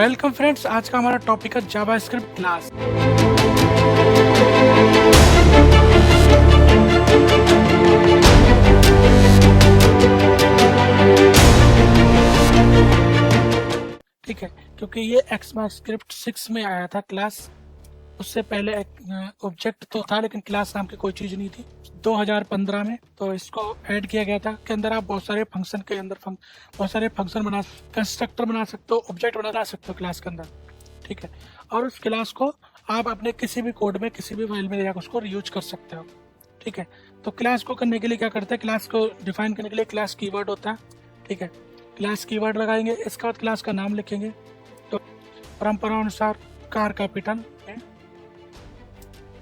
Welcome friends, आज का हमारा टॉपिक है जावास्क्रिप्ट क्लास। ठीक है, क्योंकि ये ECMAScript 6 में आया था क्लास। उससे पहले ऑब्जेक्ट तो था लेकिन क्लास नाम की कोई चीज़ नहीं थी 2015 में। तो इसको ऐड किया गया था के अंदर आप बहुत सारे फंक्शन के अंदर बहुत सारे फंक्शन बना, कंस्ट्रक्टर बना सकते हो, ऑब्जेक्ट बना सकते हो क्लास के अंदर। ठीक है, और उस क्लास को आप अपने किसी भी कोड में किसी भी फाइल में जाकर उसको रीयूज कर सकते हो। ठीक है, तो क्लास को करने के लिए क्या करते हैं, क्लास को डिफाइन करने के लिए क्लास कीवर्ड होता है। ठीक है, क्लास कीवर्ड लगाएंगे, इसके बाद क्लास का नाम लिखेंगे। तो परंपरा अनुसार कार कैपिटल में,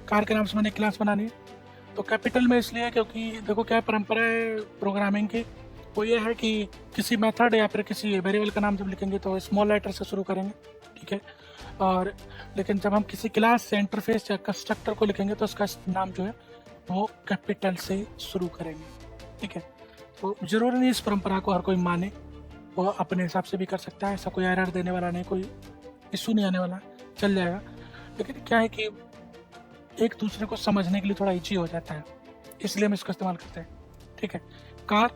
कार के नाम से मैंने क्लास बनानी है। तो कैपिटल में इसलिए क्योंकि देखो क्या परंपरा है प्रोग्रामिंग की, वो ये है कि किसी मेथड या फिर किसी वेरिएबल का नाम जब लिखेंगे तो स्मॉल लेटर से शुरू करेंगे। ठीक है, और लेकिन जब हम किसी क्लास या इंटरफेस या कंस्ट्रक्टर को लिखेंगे तो उसका नाम जो है वो कैपिटल से शुरू करेंगे। ठीक है, तो जरूरी नहीं इस परंपरा को हर कोई माने, वो अपने हिसाब से भी कर सकता है, ऐसा कोई एरर देने वाला नहीं, कोई इशू नहीं आने वाला, चल जाएगा। लेकिन क्या है कि एक दूसरे को समझने के लिए थोड़ा ईजी हो जाता है, इसलिए हम इसका इस्तेमाल करते हैं। ठीक है, कार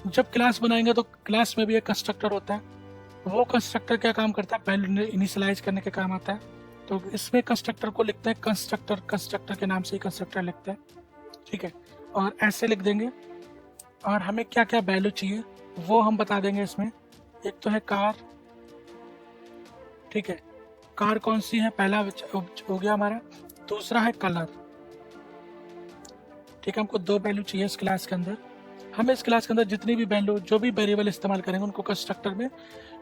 जब क्लास बनाएंगे तो क्लास में भी एक कंस्ट्रक्टर होता है। वो कंस्ट्रक्टर क्या काम करता है, वैल्यू इनिशियलाइज करने के काम आता है। तो इसमें कंस्ट्रक्टर को लिखते हैं कंस्ट्रक्टर, कंस्ट्रक्टर के नाम से ही कंस्ट्रक्टर लिखते हैं। ठीक है, और ऐसे लिख देंगे, और हमें क्या क्या वैल्यू चाहिए वो हम बता देंगे इसमें। एक तो है कार। ठीक है, कार कौन सी है, पहला हो गया हमारा। दूसरा है कलर। ठीक है, हमको दो वैल्यू चाहिए इस क्लास के अंदर। हम इस क्लास के अंदर जितनी भी वैल्यू, जो भी वेरिएबल इस्तेमाल करेंगे उनको कंस्ट्रक्टर में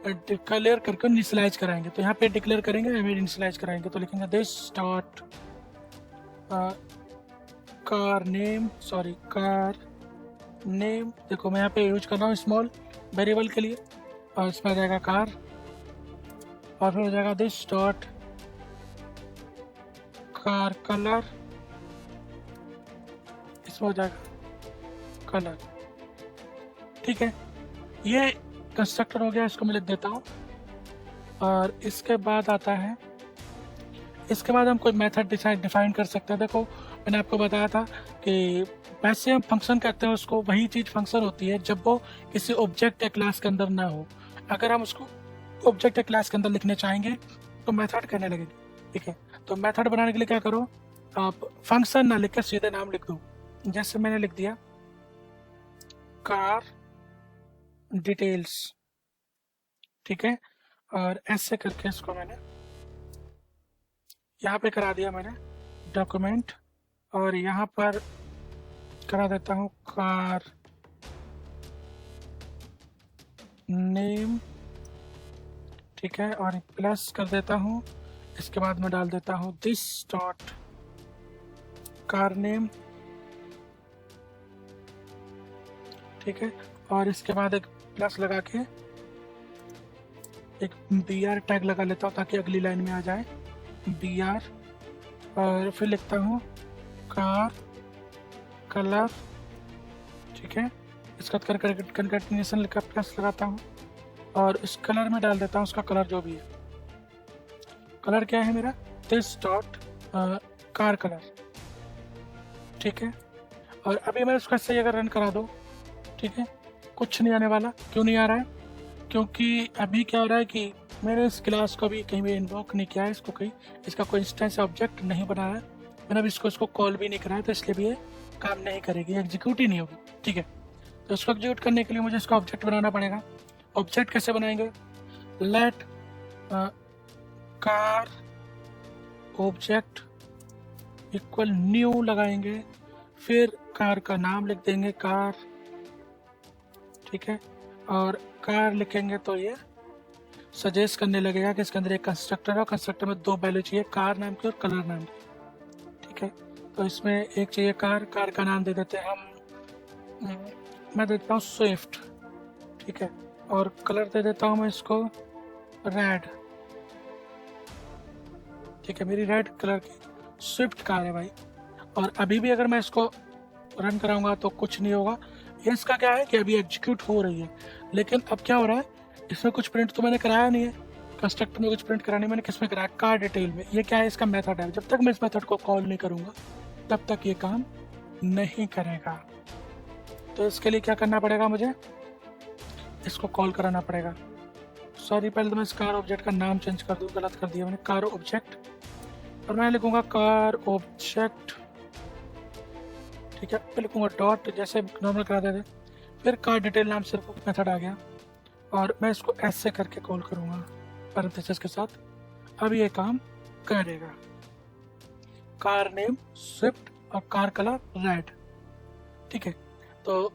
डिक्लेयर करके इनिशियलाइज कराएंगे। तो यहाँ पे डिक्लेयर करेंगे, इनिशियलाइज कराएंगे तो लिखेंगे this dot car name, sorry car name. देखो मैं यहाँ पे यूज कर रहा हूँ स्मॉल वेरिएबल के लिए, और इसमें आ जाएगा कार, और फिर हो जाएगा दिस डॉट कार कलर, इसमें हो जाएगा कलर। ठीक है, ये कंस्ट्रक्टर हो गया, इसको मैं लिख देता हूँ। और इसके बाद आता है, इसके बाद हम कोई मेथड डिफाइन कर सकते हैं। देखो मैंने आपको बताया था कि वैसे हम फंक्शन कहते हैं उसको, वही चीज़ फंक्शन होती है जब वो किसी ऑब्जेक्ट या क्लास के अंदर ना हो। अगर हम उसको ऑब्जेक्ट या क्लास के अंदर लिखने चाहेंगे तो मेथड कहने लगेंगे। ठीक है, तो मेथड बनाने के लिए क्या करो, आप फंक्शन ना लिख कर सीधे नाम लिख दो। जैसे मैंने लिख दिया कार डिटेल्स। ठीक है, और ऐसे करके इसको मैंने यहाँ पे करा दिया, मैंने डॉक्यूमेंट, और यहाँ पर करा देता हूँ कार नेम। ठीक है, और प्लस कर देता हूँ, इसके बाद में डाल देता हूँ दिस डॉट कार नेम। ठीक है, और इसके बाद एक प्लस लगा के एक BR टैग लगा लेता हूँ ताकि अगली लाइन में आ जाए BR, और फिर लिखता हूँ कार कलर। ठीक है, इसका कंकैटिनेशन लिखा प्लस लगाता हूँ, और इस कलर में डाल देता हूँ उसका कलर जो भी है। कलर क्या है मेरा, दिस डॉट कार कलर। ठीक है, और अभी मैं उसका सही अगर रन करा दो, ठीक है, कुछ नहीं आने वाला। क्यों नहीं आ रहा है, क्योंकि अभी क्या हो रहा है कि मैंने इस क्लास को भी कहीं भी इन्वोक नहीं किया है, इसको कहीं इसका कोई इंस्टेंस ऑब्जेक्ट नहीं बनाया है मैंने, अभी इसको कॉल भी नहीं कराया, तो इसलिए भी ये काम नहीं करेगी, एग्जीक्यूट ही नहीं होगी। ठीक है, तो इसको एग्जीक्यूट करने के लिए मुझे इसका ऑब्जेक्ट बनाना पड़ेगा। ऑब्जेक्ट कैसे बनाएंगे, let car object equal new लगाएंगे, फिर कार का नाम लिख देंगे कार। ठीक है, और कार लिखेंगे तो ये सजेस्ट करने लगेगा कि इसके अंदर एक कंस्ट्रक्टर है, कंस्ट्रक्टर में दो वैल्यू चाहिए, कार नाम की और कलर नाम की। ठीक है, तो इसमें एक चाहिए कार, कार का नाम दे देते हैं हम, मैं देता हूँ स्विफ्ट। ठीक है, और कलर दे देता हूँ मैं इसको रेड। ठीक है, मेरी रेड कलर की स्विफ्ट कार है भाई। और अभी भी अगर मैं इसको रन कराऊंगा तो कुछ नहीं होगा। ये इसका क्या है कि अभी एग्जीक्यूट हो रही है, लेकिन अब क्या हो रहा है, इसमें कुछ प्रिंट तो मैंने कराया नहीं है, कंस्ट्रक्टर में कुछ प्रिंट कराने मैंने किस में कराया, कार डिटेल में। ये क्या है, इसका मेथड है। जब तक मैं इस मेथड को कॉल नहीं करूँगा तब तक ये काम नहीं करेगा। तो इसके लिए क्या करना पड़ेगा, मुझे इसको कॉल कराना पड़ेगा। सॉरी, पहले तो मैं इस कार ऑब्जेक्ट का नाम चेंज कर दूँ, गलत कर दिया मैंने, कार ऑब्जेक्ट, और मैं लिखूँगा कार ऑब्जेक्ट, ठीक है। फिर लिखूँगा डॉट, जैसे नॉर्मल करा देते, फिर कार डिटेल नाम से मेथड आ गया, और मैं इसको ऐसे करके कॉल करूँगा पैरेंथेसिस के साथ। अब ये काम करेगा, कार नेम स्विफ्ट और कार कलर रेड, ठीक है। तो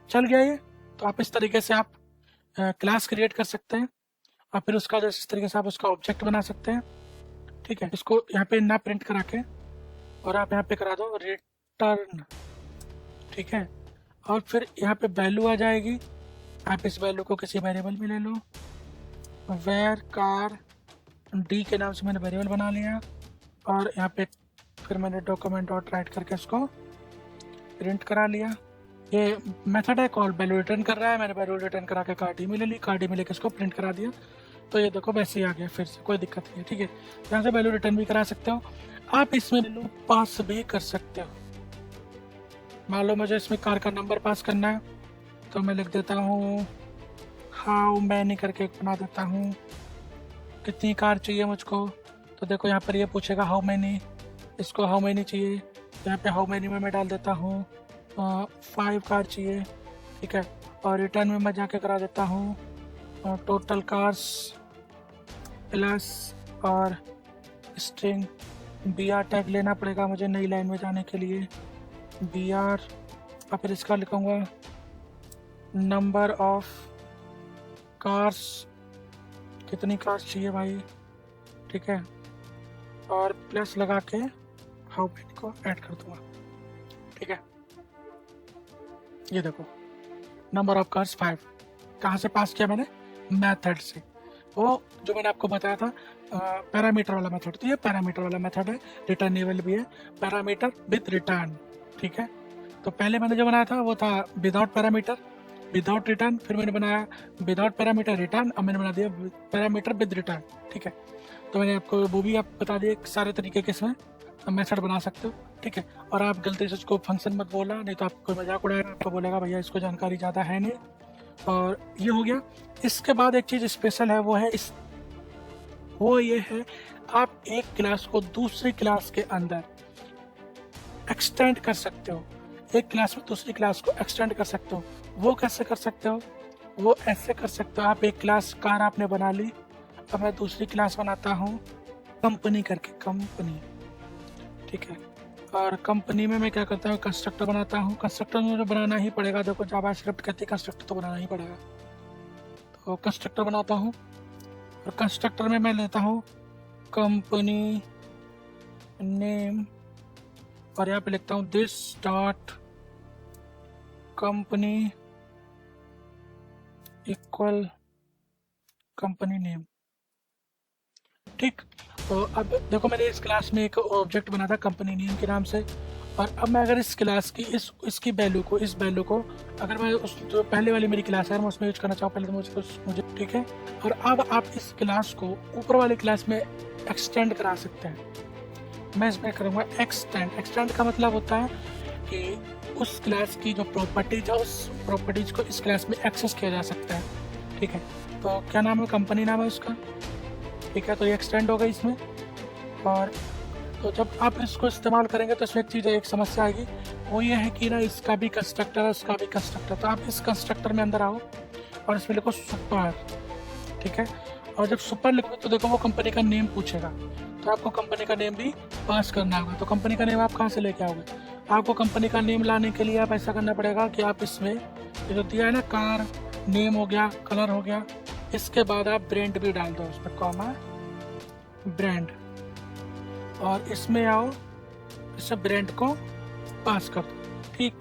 चल गया ये। तो आप इस तरीके से आप क्लास क्रिएट कर सकते हैं, और फिर उसका इस तरीके से आप उसका ऑब्जेक्ट बना सकते हैं, ठीक है। इसको यहाँ पे ना प्रिंट करा के, और आप यहाँ पे करा दो रिटर्न, ठीक है। और फिर यहाँ पे वैल्यू आ जाएगी, आप इस वैल्यू को किसी वेरिएबल में ले लो, वेर कार डी के नाम से मैंने वेरिएबल बना लिया, और यहाँ पे फिर मैंने डॉक्यूमेंट डॉट राइट करके इसको प्रिंट करा लिया। ये मेथड है कॉल, वैल्यू रिटर्न कर रहा है, मैंने वैल्यू रिटर्न करा के कार डी में ले ली, कार डी में लेकर इसको प्रिंट करा दिया। तो ये देखो वैसे ही आ गया, फिर से कोई दिक्कत नहीं है, ठीक है। यहाँ से वैल्यू रिटर्न भी करा सकते हो आप, इसमें वैल्यू पास भी कर सकते हो। मान लो मुझे इसमें कार का नंबर पास करना है, तो मैं लिख देता हूँ हाउ मैनी करके बना देता हूँ, कितनी कार चाहिए मुझको। तो देखो यहाँ पर ये पूछेगा हाउ मैनी, इसको हाउ मैनी चाहिए, यहाँ पे हाउ मैनी में मैं डाल देता हूँ 5 कार चाहिए, ठीक है। और रिटर्न में मैं जाके करा देता हूँ टोटल कार्स प्लस, और स्ट्रिंग बी आर टैग लेना पड़ेगा मुझे नई लाइन में जाने के लिए, बी आर, और फिर इसका लिखूँगा नंबर ऑफ कार्स, कितनी कार्स चाहिए भाई, ठीक है। और प्लस लगा के हाउ मैनी को ऐड कर दूंगा, ठीक है। ये देखो नंबर ऑफ कार्स 5, कहाँ से पास किया मैंने, मेथड से, वो जो मैंने आपको बताया था पैरामीटर वाला मेथड। तो ये पैरामीटर वाला मेथड है, रिटर्नेबल भी है, पैरामीटर विद रिटर्न, ठीक है। तो पहले मैंने जो बनाया था वो था विदाउट पैरामीटर विदाउट रिटर्न, फिर मैंने बनाया विदाउट पैरामीटर रिटर्न, अब मैंने बना दिया पैरामीटर विद रिटर्न, ठीक है। तो मैंने आपको वो भी आप बता दिए सारे तरीके के इसमें मेथड बना सकते हो, ठीक है। और आप गलती से उसको फंक्शन मत बोला, नहीं तो आपको मजाक उड़ाएगा, आपको बोलेगा भैया इसको जानकारी ज़्यादा है नहीं। और ये हो गया। इसके बाद एक चीज़ स्पेशल है, वो ये है, आप एक क्लास को दूसरी क्लास के अंदर एक्सटेंड कर सकते हो, एक क्लास में दूसरी क्लास को एक्सटेंड कर सकते हो। वो कैसे कर सकते हो, वो ऐसे कर सकते हो, आप एक क्लास कार आपने बना ली, अब मैं दूसरी क्लास बनाता हूँ कंपनी करके, कंपनी, ठीक है। और कंपनी में मैं क्या करता हूँ, कंस्ट्रक्टर बनाता हूँ। कंस्ट्रक्टर मुझे बनाना ही पड़ेगा, देखो जावास्क्रिप्ट कहती है कंस्ट्रक्टर तो बनाना ही पड़ेगा। तो कंस्ट्रक्टर बनाता हूँ, और कंस्ट्रक्टर में मैं लेता हूँ कंपनी नेम, और यहाँ पे लिखता हूँ this dot company equal company name, ठीक। तो अब देखो मैंने इस क्लास में एक ऑब्जेक्ट बना था कंपनी नेम के नाम से, और अब मैं अगर इस क्लास की इसकी वैल्यू को अगर मैं उस जो पहले वाली मेरी क्लास है मैं उसमें यूज करना चाहूँ, पहले तो मुझे ठीक है। और अब आप इस क्लास को ऊपर वाली क्लास में एक्सटेंड करा सकते हैं। मैं इसमें करूँगा एक्सटेंड का मतलब होता है कि उस क्लास की जो प्रॉपर्टीज है उस प्रॉपर्टीज को इस क्लास में एक्सेस किया जा सकता है, ठीक है। तो क्या नाम है, कंपनी नाम है उसका, ठीक है। तो ये एक्सटेंड होगा इसमें। और तो जब आप इसको इस्तेमाल करेंगे तो इसमें एक समस्या आएगी, वो ये है कि ना इसका भी कंस्ट्रक्टर है उसका भी कंस्ट्रक्टर। तो आप इस कंस्ट्रक्टर में अंदर आओ और इसमें लिखो सुपर, ठीक है। और जब सुपर लिखो तो देखो वो कंपनी का नेम पूछेगा, तो आपको कंपनी का नेम भी पास करना होगा। तो कंपनी का नेम आप कहाँ से लेके आओगे, आपको कंपनी का नेम लाने के लिए आप ऐसा करना पड़ेगा कि आप इसमें जो दिया है ना कार नेम हो गया, कलर हो गया, इसके बाद आप ब्रांड भी डाल दो उसमें, कॉमा ब्रांड, और इसमें आओ इस ब्रांड को पास कर दो, ठीक।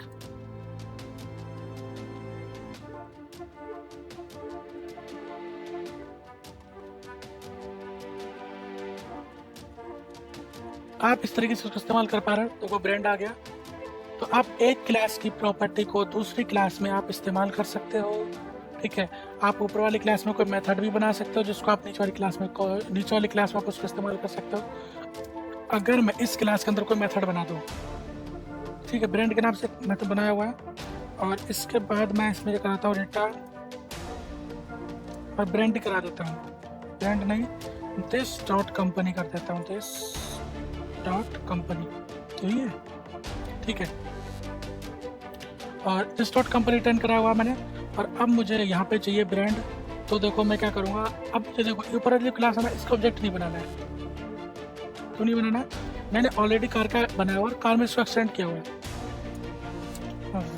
आप इस तरीके से उसको इस्तेमाल कर पा रहे हो, तो वो ब्रांड आ गया। तो आप एक क्लास की प्रॉपर्टी को दूसरी क्लास में आप इस्तेमाल कर सकते हो, ठीक है। आप ऊपर वाली क्लास में कोई मेथड भी बना सकते हो जिसको आप नीचे वाली क्लास में आप उसका इस्तेमाल कर सकते हो। अगर मैं इस क्लास के अंदर कोई मेथड बना दूँ, ठीक है, ब्रांड के नाम से मेथड बनाया हुआ है, और इसके बाद मैं इसमें कराता हूँ रिटर्न और ब्रांड करा देता हूँ, ब्रांड नहीं, दिस डॉट कंपनी कर देता हूँ, दिस डॉट कंपनी, तो ये ठीक है। और दिस डॉट कंपनी रिटर्न कराया हुआ मैंने, और अब मुझे यहाँ पे चाहिए ब्रांड। तो देखो मैं क्या करूँगा, अब मुझे देखो ऊपर वाली क्लास है ना, इसका ऑब्जेक्ट नहीं बनाना है। क्यों नहीं बनाना? मैंने ऑलरेडी कार का बनाया हुआ, कार में इसको एक्सटेंड किया हुआ है।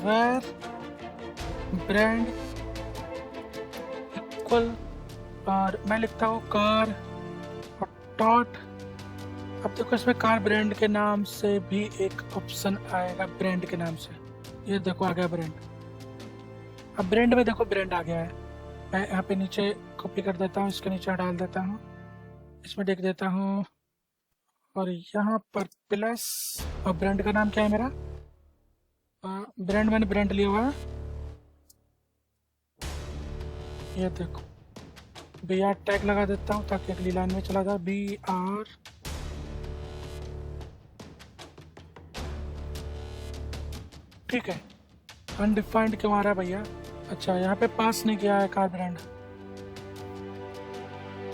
वेयर ब्रांड इक्वल, और मैं लिखता हूँ कार और डॉट। अब देखो इसमें कार ब्रांड के नाम से भी एक ऑप्शन आएगा, ब्रांड के नाम से, ये देखो आ गया ब्रांड। अब ब्रांड में देखो ब्रांड आ गया है। मैं यहाँ पे नीचे कॉपी कर देता हूँ, इसके नीचे डाल देता हूँ, इसमें देख देता हूँ, और यहाँ पर प्लस, और ब्रांड का नाम क्या है मेरा, ब्रांड, मैंने ब्रांड लिया हुआ है, ये देखो BR टैग लगा देता हूँ ताकि अगली लाइन में चला जाए, BR, ठीक है। अनडिफाइंड क्यों आ रहा है भैया? अच्छा, यहाँ पे पास नहीं किया है कार ब्रांड,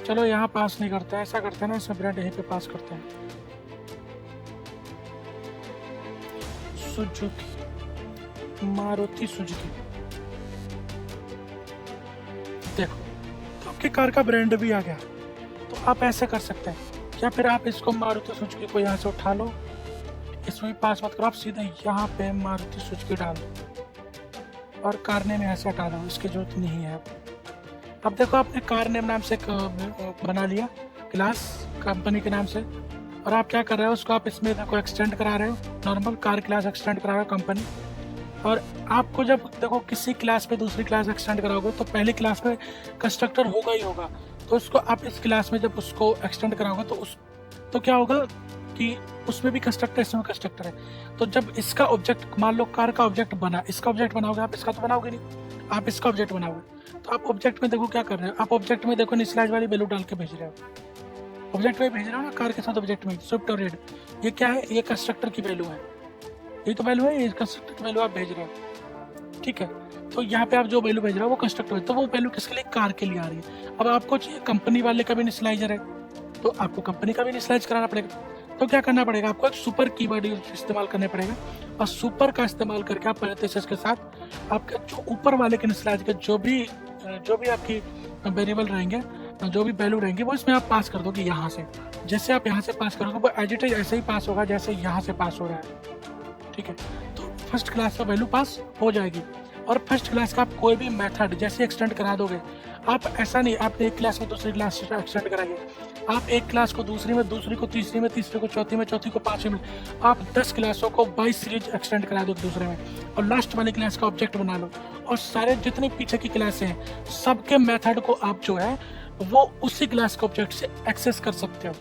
चलो यहाँ पास नहीं करते हैं, ऐसा करते हैं ना, इसमें ब्रांड यहीं पे पास करते हैं, सुजुकी, मारुति सुजुकी। देखो तो आपकी कार का ब्रांड भी आ गया। तो आप ऐसे कर सकते हैं, या फिर आप इसको मारुति सुजुकी को यहाँ से उठा लो, इसमें पास मत करो, आप सीधे यहाँ पे मारुति सुजुकी डाल दो और कार नेम यहाँ से हटा दो, इसकी जरूरत नहीं है। अब देखो आपने कार नेम नाम से बना लिया क्लास कंपनी के नाम से, और आप क्या कर रहे हो, उसको आप इसमें देखो एक्सटेंड करा रहे हो, नॉर्मल कार क्लास एक्सटेंड करा रहे हो कंपनी। और आपको जब देखो किसी क्लास पे दूसरी क्लास एक्सटेंड कराओगे तो पहली क्लास में कंस्ट्रक्टर होगा ही होगा, तो उसको आप इस क्लास में जब उसको एक्सटेंड कराओगे तो क्या होगा कि उसमें भी कंस्ट्रक्टर, इसमें कंस्ट्रक्टर है। तो जब इसका ऑब्जेक्ट, मान लो कार का ऑब्जेक्ट बना, इसका ऑब्जेक्ट बनाओगे, आप इसका तो बनाओगे नहीं, आप इसका ऑब्जेक्ट बनाओगे। तो आप ऑब्जेक्ट में देखो क्या कर रहे हो, आप ऑब्जेक्ट में देखो इनिशियलाइज वाली वैल्यू डाल के भेज रहे हो, ऑब्जेक्ट में भेज रहे हो ना कार के साथ, ऑब्जेक्ट में स्विफ्ट और रेड, ये क्या है, ये कंस्ट्रक्टर की वैल्यू है, ये तो वैल्यू है, ये कंस्ट्रक्टर की वैल्यू आप भेज रहे हो, ठीक है। तो यहाँ पे आप जो वैल्यू भेज रहे हो वो कंस्ट्रक्टर है, तो वो वैल्यू किसके लिए, कार के लिए आ रही है। अब आपको चाहिए कंपनी वाले का भी इनिशियलाइजर है, तो आपको कंपनी का भी इनिशियलाइज कराना पड़ेगा। तो क्या करना पड़ेगा, आपको एक सुपर कीवर्ड इस्तेमाल करने पड़ेगा, और सुपर का इस्तेमाल करके आप पैरेंथेसिस के साथ आपके जो ऊपर वाले के इनिशियलाइज के जो भी आपकी वेरिएबल रहेंगे, जो भी वैल्यू रहेंगे, वो इसमें आप पास कर दोगे यहाँ से। जैसे आप यहाँ से पास करोगे वो एज इट इज ऐसे ही पास होगा जैसे यहाँ से पास हो रहा है, ठीक है। तो फर्स्ट क्लास का वैल्यू पास हो जाएगी। और फर्स्ट क्लास का आप कोई भी मेथड जैसे एक्सटेंड करा दोगे, आप ऐसा नहीं आपने एक क्लास में दूसरी क्लास से एक्सटेंड कराइए, आप एक क्लास को दूसरी में, दूसरी को तीसरी में, तीसरी को चौथी में, चौथी को पांचवी में, आप 10 क्लासों को 22 सीरीज एक्सटेंड करा दो दूसरे में, और लास्ट वाली क्लास का ऑब्जेक्ट बना लो, और सारे जितनी पीछे की क्लासें हैं सबके मेथड को आप जो है वो उसी क्लास के ऑब्जेक्ट से एक्सेस कर सकते हो,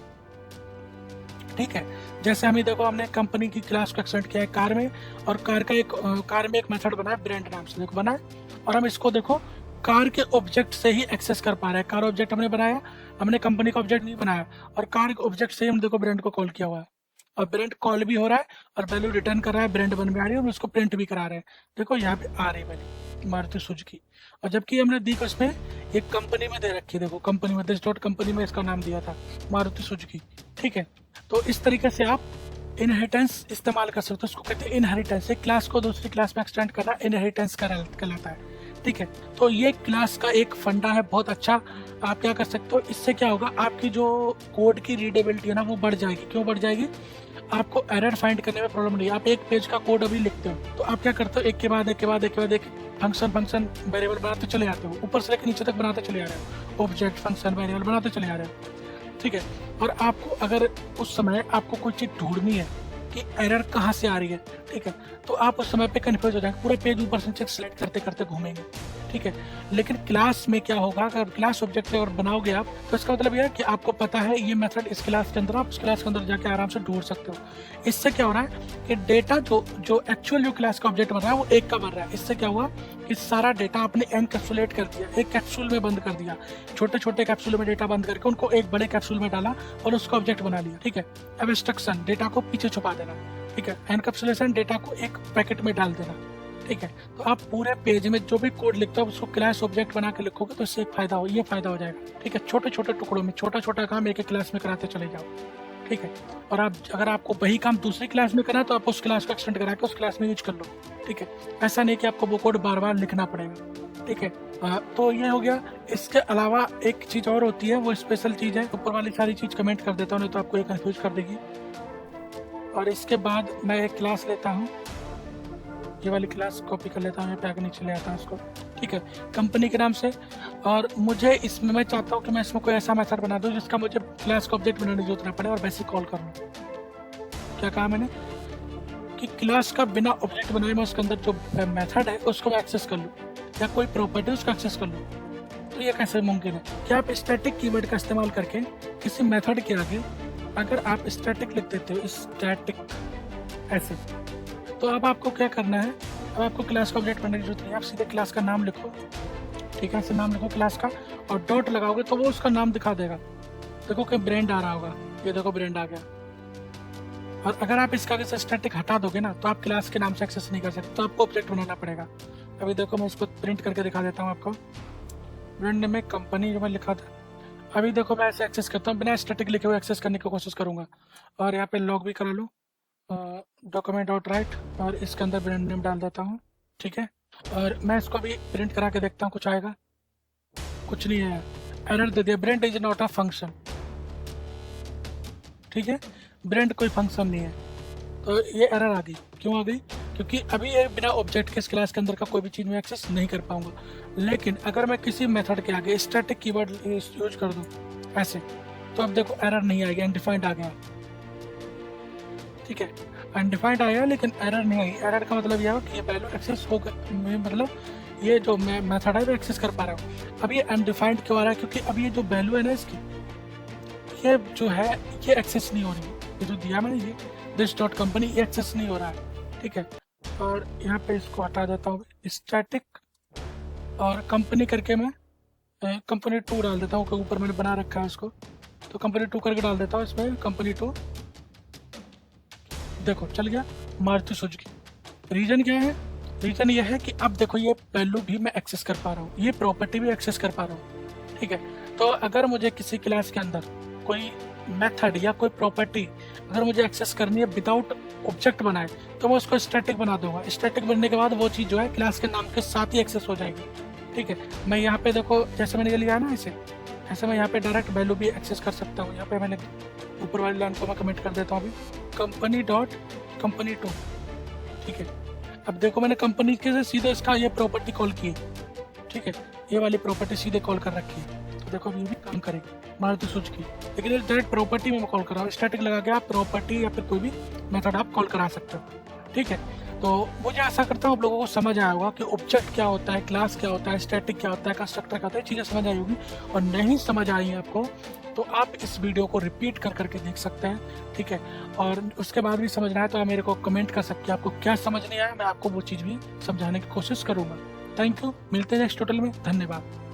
ठीक है। जैसे हमें देखो हमने कंपनी की क्लास को एक्सटेंड किया है कार में, और कार में एक मेथड बनाया ब्रांड नाम से, देखो बनाया, और हम इसको देखो कार के ऑब्जेक्ट से ही एक्सेस कर पा रहे हैं। कार ऑब्जेक्ट हमने बनाया, हमने कंपनी का ऑब्जेक्ट नहीं बनाया, और कार के ऑब्जेक्ट से ही हम देखो ब्रांड को कॉल किया हुआ है, और ब्रांड कॉल भी हो रहा है और वैल्यू रिटर्न कर रहा है, ब्रांड बन में आ रही है, और उसको प्रिंट भी करा रहे हैं, देखो यहाँ पे आ रही है वैल्यू मारुति सुजुकी। और जबकि हमने दी उसमें एक कंपनी में दे रखी, देखो कंपनी में, दिस डॉट कंपनी में इसका नाम दिया था मारुति सुजुकी, ठीक है। तो इस तरीके से आप इनहेरिटेंस इस्तेमाल कर सकते हो, उसको कहते हैं इनहेरिटेंस। एक क्लास को दूसरी क्लास में एक्सटेंड करना इनहेरिटेंस कहलाता है, ठीक है। तो ये क्लास का एक फंडा है बहुत अच्छा, आप क्या कर सकते हो, इससे क्या होगा, आपकी जो कोड की रीडेबिलिटी है ना वो बढ़ जाएगी। क्यों बढ़ जाएगी, आपको एरर फाइंड करने में प्रॉब्लम नहीं है। आप एक पेज का कोड अभी लिखते हो तो आप क्या करते हो, एक के बाद एक फंक्शन वेरिएबल बनाते चले जाते हो, ऊपर से लेकर नीचे तक बनाते चले आ रहे हो, ऑब्जेक्ट फंक्शन वेरिएबल बनाते चले आ रहे हो, ठीक है। और आपको अगर उस समय आपको कोई चीज़ ढूंढनी है कि एरर कहाँ से आ रही है, ठीक है, तो आप उस समय पे कन्फ्यूज हो जाएंगे, पूरे पेज ऊपर से नीचे सेलेक्ट करते करते घूमेंगे, ठीक है। लेकिन क्लास में क्या होगा, अगर क्लास ऑब्जेक्ट अगर बनाओगे आप, तो इसका मतलब यह है कि आपको पता है ये मेथड इस क्लास के अंदर, आप उस क्लास के अंदर जाके आराम से ढूंढ सकते हो। इससे क्या हो रहा है कि डेटा जो एक्चुअल जो क्लास का ऑब्जेक्ट बन रहा है वो एक का बन रहा है। इससे क्या हुआ कि सारा डेटा आपने एनकैप्सुलेट कर दिया, एक कैप्सूल में बंद कर दिया, छोटे छोटे कैप्सूल में डेटा बंद करके उनको एक बड़े कैप्सूल में डाला और उसका ऑब्जेक्ट बना लिया। ठीक है। एब्स्ट्रक्शन, डेटा को पीछे छुपा देना। ठीक है। एनकैप्सुलेशन, डेटा को एक पैकेट में डाल देना। ठीक है। तो आप पूरे पेज में जो भी कोड लिखते हो उसको क्लास ऑब्जेक्ट बना के लिखोगे तो इससे एक फायदा हो, ये फायदा हो जाएगा। ठीक है। छोटे छोटे टुकड़ों में छोटा छोटा काम एक एक क्लास में कराते चले जाओ। ठीक है। और आप अगर आपको वही काम दूसरी क्लास में करना है तो आप उस क्लास को एक्सटेंड करा के उस क्लास में यूज कर लो। ठीक है। ऐसा नहीं कि आपको वो कोड बार बार लिखना पड़ेगा। ठीक है। तो ये हो गया। इसके अलावा एक चीज़ और होती है, वो स्पेशल चीज़ है। ऊपर वाली सारी चीज़ कमेंट कर देता हूँ, नहीं तो आपको ये कंफ्यूज कर देगी। और इसके बाद मैं एक क्लास लेता हूँ, ये वाली क्लास कॉपी कर लेता हूँ, यहाँ पे आगे नीचे ले आता हूँ इसको। ठीक है। कंपनी के नाम से। और मुझे इसमें मैं चाहता हूँ कि मैं इसमें कोई ऐसा मेथड बना दूँ जिसका मुझे क्लास को ऑब्जेक्ट बनाने की जरूरत ना पड़े और वैसे कॉल कर लूँ। क्या कहा मैंने कि क्लास का बिना ऑब्जेक्ट बनाए मैं उसके अंदर जो मेथड है उसको मैं एक्सेस कर लूँ या कोई प्रॉपर्टी उसको एक्सेस कर लूँ। तो ये कैसे मुमकिन है कि आप स्टैटिक कीवर्ड का इस्तेमाल करके किसी मेथड के आगे अगर आप स्टैटिक लिख देते हो, स्टैटिक ऐसे, तो अब आपको क्या करना है, अब आपको क्लास का ऑब्जेक्ट बनाने की जरूरत नहीं है। आप सीधे क्लास का नाम लिखो। ठीक है। ऐसे नाम लिखो क्लास का और डॉट लगाओगे तो वो उसका नाम दिखा देगा। देखो कि ब्रांड आ रहा होगा, ये देखो ब्रांड आ गया। और अगर आप इसका आगे से स्टैटिक हटा दोगे ना तो आप क्लास के नाम से एक्सेस नहीं कर सकते, तो आपको ऑब्जेक्ट बनाना पड़ेगा। अभी देखो मैं इसको प्रिंट करके दिखा देता हूँ आपको। ब्रांड में कंपनी जो मैं लिखा था, अभी देखो मैं ऐसे एक्सेस करता हूँ, बिना स्टैटिक लिखे हुए एक्सेस करने की कोशिश करूंगा। और यहाँ पे लॉग भी करा लो, डॉक्यूमेंट डॉट राइट, और इसके अंदर ब्रांड नेम डाल देता हूँ। ठीक है। और मैं इसको भी प्रिंट करा के देखता हूँ कुछ आएगा, कुछ नहीं है। एरर दे दिया, brand is not a function. ठीक है। ब्रांड कोई फंक्शन नहीं है, तो ये एरर आ गई। क्यों आ गई? क्योंकि अभी ये बिना ऑब्जेक्ट के इस क्लास के अंदर का कोई भी चीज़ मैं एक्सेस नहीं कर पाऊंगा। लेकिन अगर मैं किसी मेथड के आगे स्टैटिक कीवर्ड यूज कर दूं ऐसे, तो अब देखो एरर नहीं आएगी, अनडिफाइंड आ गया। ठीक है। अनडिफाइंड आया लेकिन एरर नहीं आई। एरर का मतलब यह है कि ये वैल्यू एक्सेस हो गया, मतलब ये जो मैं मेथड है वो एक्सेस कर पा रहा हूँ। अब ये अनडिफाइंड क्यों आ रहा है? क्योंकि अब ये जो वैल्यू है ना इसकी, ये जो है ये एक्सेस नहीं हो रही। ये जो दिया मैंने ये दिस डॉट कंपनी, ये एक्सेस नहीं हो रहा है। ठीक है। और यहाँ पे इसको हटा देता हूँ, स्टैटिक और कंपनी करके मैं कंपनी 2 डाल देता हूँ, कि ऊपर मैंने बना रखा है उसको, तो कंपनी 2 करके डाल देता हूँ इसमें कंपनी 2। देखो चल गया मारुति सुजुकी। रीजन क्या है? रीजन ये है कि अब देखो ये वैल्यू भी मैं एक्सेस कर पा रहा हूँ, ये प्रॉपर्टी भी एक्सेस कर पा रहा हूँ। ठीक है। तो अगर मुझे किसी क्लास के अंदर कोई मेथड या कोई प्रॉपर्टी अगर मुझे एक्सेस करनी है विदाउट ऑब्जेक्ट बनाए, तो मैं उसको स्टैटिक बना दूंगा। स्टैटिक बनने के बाद वो चीज़ जो है क्लास के नाम के साथ ही एक्सेस हो जाएगी। ठीक है। मैं यहाँ पे देखो जैसे मैंने ये लिया है ना इसे, ऐसे मैं यहाँ पे डायरेक्ट वैल्यू भी एक्सेस कर सकता हूँ। यहाँ पे मैंने ऊपर वाली लाइन को मैं कमेंट कर देता हूँ अभी, कंपनी डॉट कंपनी 2। ठीक है। अब देखो मैंने कंपनी के से सीधे इसका ये प्रॉपर्टी कॉल की है। ठीक है। ये वाली प्रॉपर्टी सीधे कॉल कर रखी है, तो देखो ये भी काम करेगी मारुति सुजुकी। लेकिन ये डायरेक्ट प्रॉपर्टी में मैं कॉल कर रहा हूँ। स्टैटिक लगा के आप प्रॉपर्टी या फिर कोई भी मेथड आप कॉल करा सकते हो। ठीक है। तो मुझे आशा करता हूँ आप लोगों को समझ आया होगा कि ऑब्जेक्ट क्या होता है, क्लास क्या होता है, स्टैटिक क्या होता है, कंस्ट्रक्टर क्या होता है, चीज़ें समझ आई होगी। और नहीं समझ आई आपको तो आप इस वीडियो को रिपीट कर करके देख सकते हैं। ठीक है। और उसके बाद भी समझना है तो आप मेरे को कमेंट कर सकते हैं, आपको क्या समझ नहीं आया, मैं आपको वो चीज़ भी समझाने की कोशिश करूँगा। Thank you. मिलते हैं नेक्स्ट ट्यूटोरियल में। धन्यवाद।